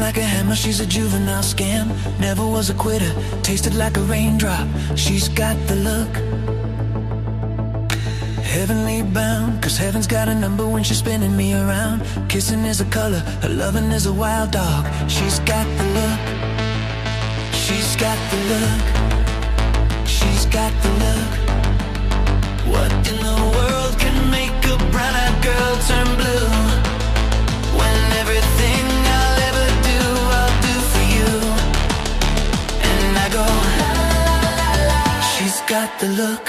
like a hammer, she's a juvenile scam. Never was a quitter, tasted like a raindrop. She's got the look, heavenly bound, 'cause heaven's got a number when she's spinning me around. Kissing is a color, her loving is a wild dog. She's got the look, she's got the look, she's got the look. What in the world can make a brown-eyed girl turn blue? When everything I'll ever do, I'll do for you. And I go, la la la la. She's got the look.